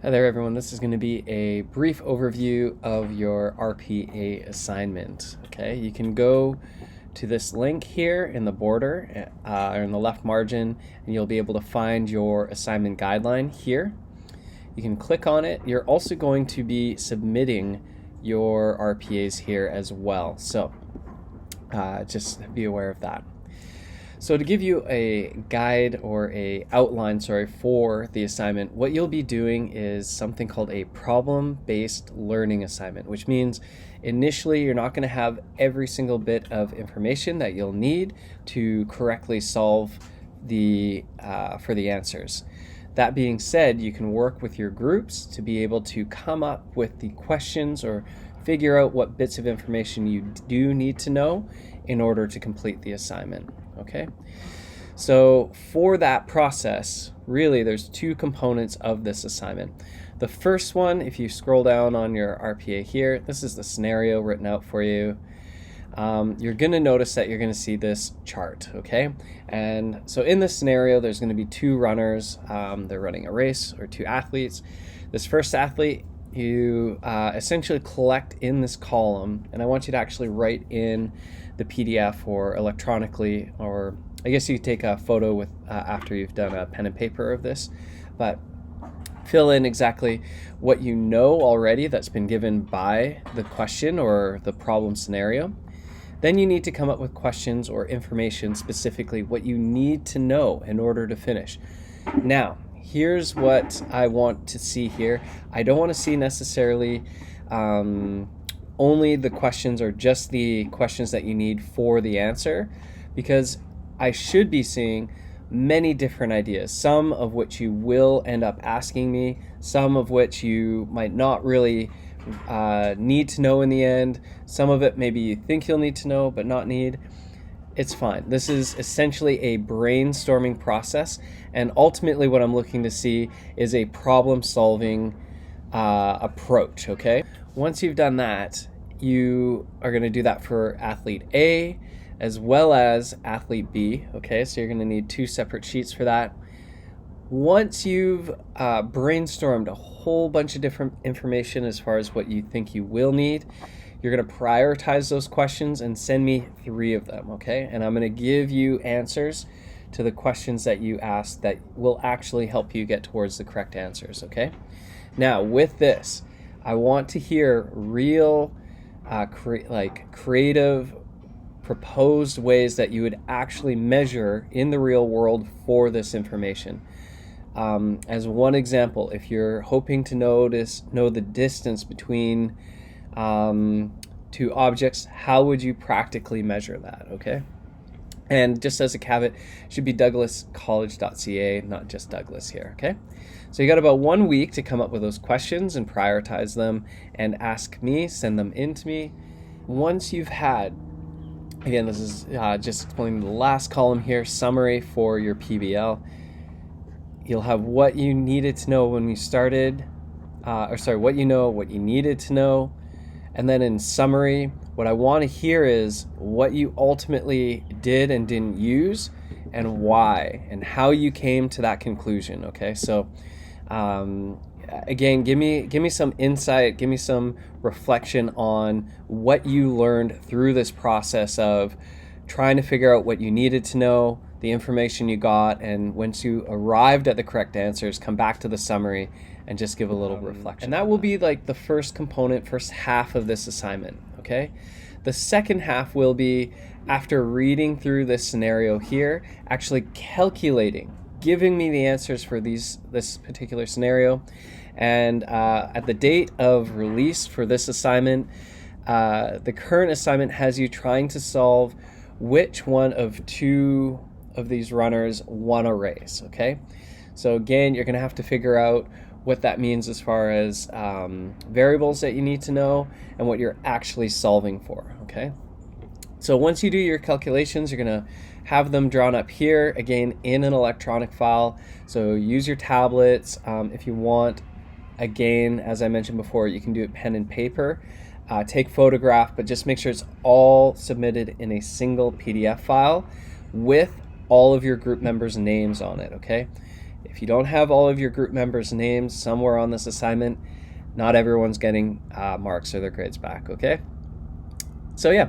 Hi there everyone, this is going to be a brief overview of your RPA assignment. Okay, you can go to this link here in the border or in the left margin, and you'll be able to find your assignment guideline here. You can click on it. You're also going to be submitting your RPAs here as well, so just be aware of that. So to give you a guide or a outline, for the assignment, what you'll be doing is something called a problem-based learning assignment, which means initially you're not going to have every single bit of information that you'll need to correctly solve for the answers. That being said, you can work with your groups to be able to come up with the questions or figure out what bits of information you do need to know in order to complete the assignment. Okay, so for that process, really there's two components of this assignment. The first one, if you scroll down on your RPA here, this is the scenario written out for you. You're going to notice that you're going to see this chart, okay? And so in this scenario, there's going to be two runners. They're running a race, or two athletes. This first athlete, you essentially collect in this column, and I want you to actually write in the PDF or electronically, or I guess you could take a photo with after you've done a pen and paper of this, but fill in exactly what you know already that's been given by the question or the problem scenario. Then you need to come up with questions or information, specifically what you need to know in order to finish. Now, here's what I want to see here. I don't want to see necessarily only the questions or just the questions that you need for the answer, because I should be seeing many different ideas, some of which you will end up asking me, some of which you might not really need to know in the end, some of it maybe you think you'll need to know but not need. It's fine. This is essentially a brainstorming process, and ultimately what I'm looking to see is a problem-solving approach, okay? Once you've done that, you are going to do that for athlete A as well as athlete B, okay? So you're going to need two separate sheets for that. Once you've brainstormed a whole bunch of different information as far as what you think you will need, you're going to prioritize those questions and send me 3 of them, okay? And I'm going to give you answers to the questions that you asked that will actually help you get towards the correct answers, okay? Now, with this, I want to hear real, creative, proposed ways that you would actually measure in the real world for this information. As one example, if you're hoping to know the distance between two objects, how would you practically measure that, okay? And just as a caveat, it should be douglascollege.ca, not just Douglas here, okay? So you got about 1 week to come up with those questions and prioritize them and ask me, send them in to me. Once you've had, again, this is just explaining the last column here, summary for your PBL. You'll have what you needed to know when you started, what you know, what you needed to know. And then in summary, what I want to hear is what you ultimately did and didn't use and why and how you came to that conclusion, okay? So again, give me some insight, give me some reflection on what you learned through this process of trying to figure out what you needed to know, the information you got, and once you arrived at the correct answers, come back to the summary and just give a little reflection. And that will be like the first component, first half of this assignment, okay? The second half will be, after reading through this scenario here, actually calculating, giving me the answers for this particular scenario. And at the date of release for this assignment, the current assignment has you trying to solve which one of 2 of these runners won a race, okay? So again, you're gonna have to figure out what that means as far as variables that you need to know and what you're actually solving for, okay? So once you do your calculations, you're gonna have them drawn up here, again, in an electronic file. So use your tablets if you want. Again, as I mentioned before, you can do it pen and paper. Take photograph, but just make sure it's all submitted in a single PDF file with all of your group members' names on it, okay? If you don't have all of your group members' names somewhere on this assignment, not everyone's getting marks or their grades back, okay? So yeah,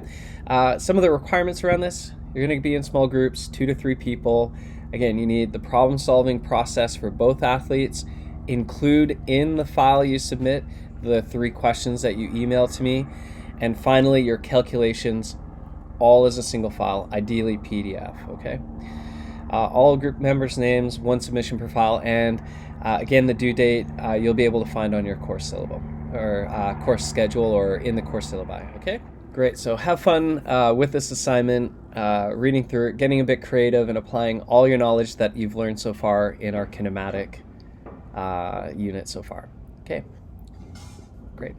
some of the requirements around this: you're going to be in small groups, 2 to 3 people. Again, you need the problem-solving process for both athletes. Include in the file you submit the 3 questions that you email to me. And finally, your calculations, all as a single file, ideally PDF, okay? All group members' names, 1 submission per file, and again, the due date you'll be able to find on your course syllabus or course schedule or in the course syllabi, okay? Great, so have fun with this assignment, reading through it, getting a bit creative, and applying all your knowledge that you've learned so far in our kinematic unit so far. Okay, great.